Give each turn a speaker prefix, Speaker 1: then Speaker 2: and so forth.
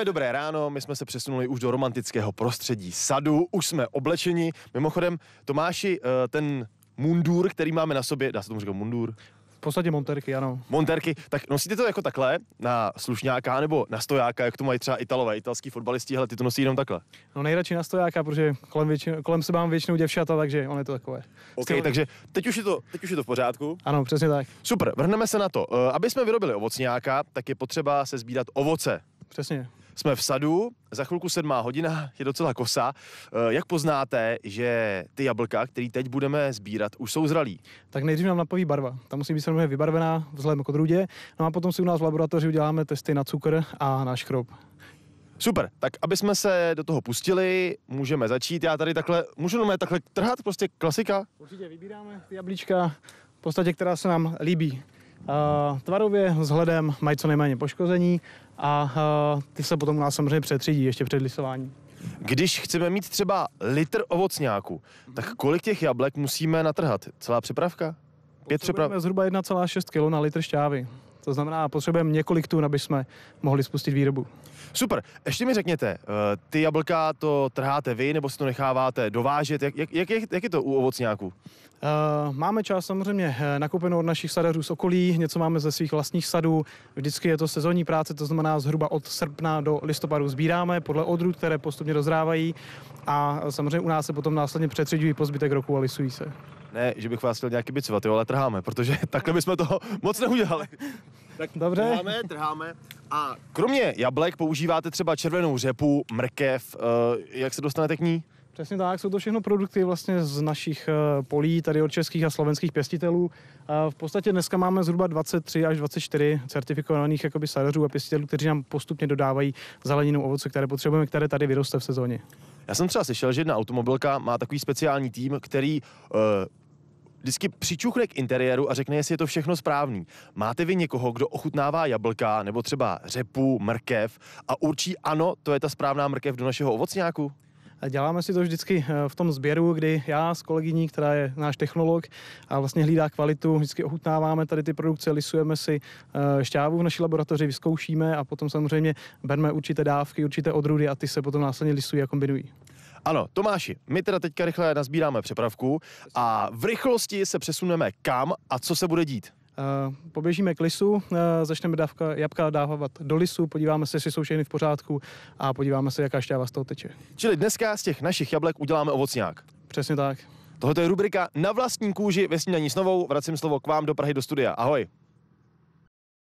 Speaker 1: Dobré ráno, my jsme se přesunuli už do romantického prostředí sadu, už jsme oblečeni. Mimochodem, Tomáši, ten mundur, který máme na sobě, dá se tomu říkat mundur?
Speaker 2: V podstatě monterky, ano.
Speaker 1: Monterky, tak nosíte to jako takhle na slušňáka nebo na stojáka, jak to mají třeba Italové, italský fotbalisti, hele, ty to nosí jenom takhle.
Speaker 2: No nejradši na stojáka, protože kolem se mám většinou děvčata, takže on je to takové.
Speaker 1: OK, takže teď už je to v pořádku.
Speaker 2: Ano, přesně tak.
Speaker 1: Super, vrhneme se na to. Aby jsme vyrobili ovocňáka, tak je potřeba se sbírat ovoce.
Speaker 2: Přesně.
Speaker 1: Jsme v sadu, za chvilku 7 hodina, je docela kosa. Jak poznáte, že ty jablka, které teď budeme sbírat, už jsou zralí?
Speaker 2: Tak nejdřív nám napoví barva. Ta musí být samozřejmě vybarvená vzhledem k odrůdě. No a potom si u nás v laboratoři uděláme testy na cukr a na škrob.
Speaker 1: Super, tak aby jsme se do toho pustili, můžeme začít. Já tady můžu takhle trhat, prostě klasika?
Speaker 2: Určitě vybíráme ty jablíčka, v podstatě, která se nám líbí. Tvarově, vzhledem mají co nejméně poškození a ty se potom u nás samozřejmě přetřídí ještě před lisováním.
Speaker 1: Když chceme mít třeba litr ovocňáku, tak kolik těch jablek musíme natrhat? Celá připravka? 5 připrav?
Speaker 2: Zhruba 1,6 kg na litr šťávy. To znamená, potřebujeme několik tun, aby jsme mohli spustit výrobu.
Speaker 1: Super, ještě mi řekněte, ty jablka to trháte vy, nebo si to necháváte dovážet? Jak je to u ovocňáků?
Speaker 2: Máme část samozřejmě nakoupenou od našich sadařů z okolí, něco máme ze svých vlastních sadů. Vždycky je to sezónní práce, to znamená zhruba od srpna do listopadu sbíráme podle odrůd, které postupně dozrávají a samozřejmě u nás se potom následně přetřiďují po zbytek roku a lisují se.
Speaker 1: Ne, že bych vás chtěl nějaký bicovat, jo, ale trháme, protože takhle bychom toho moc neudělali. Tak
Speaker 2: dobře.
Speaker 1: Trháme. A kromě jablek používáte třeba červenou řepu, mrkev, jak se dostanete k ní?
Speaker 2: Přesně tak, jsou to všechno produkty vlastně z našich polí, tady od českých a slovenských pěstitelů. V podstatě dneska máme zhruba 23 až 24 certifikovaných sadařů a pěstitelů, kteří nám postupně dodávají zeleninu, ovoce, které potřebujeme, které tady vyroste v sezóně.
Speaker 1: Já jsem třeba slyšel, že jedna automobilka má takový speciální tým, který vždycky přičuchne k interiéru a řekne, jestli je to všechno správný. Máte vy někoho, kdo ochutnává jablka nebo třeba řepu, mrkev a určí ano, to je ta správná mrkev do našeho ovocňáku?
Speaker 2: A děláme si to vždycky v tom sběru, kdy já s kolegyní, která je náš technolog a vlastně hlídá kvalitu, vždycky ochutnáváme tady ty produkce, lisujeme si šťávu v naší laboratoři, vyzkoušíme a potom samozřejmě bereme určité dávky, určité odrůdy a ty se potom následně lisují a kombinují.
Speaker 1: Ano, Tomáši, my teda teďka rychle nazbíráme přepravku a v rychlosti se přesuneme kam a co se bude dít?
Speaker 2: Poběžíme k lisu, začneme jabka dávat do lisu, podíváme se, jestli jsou všechny v pořádku a podíváme se, jaká šťáva z toho teče.
Speaker 1: Čili dneska z těch našich jablek uděláme ovocňák.
Speaker 2: Přesně tak.
Speaker 1: Tohle je rubrika Na vlastní kůži ve Snídaní s Novou. Vracím slovo k vám do Prahy do studia. Ahoj.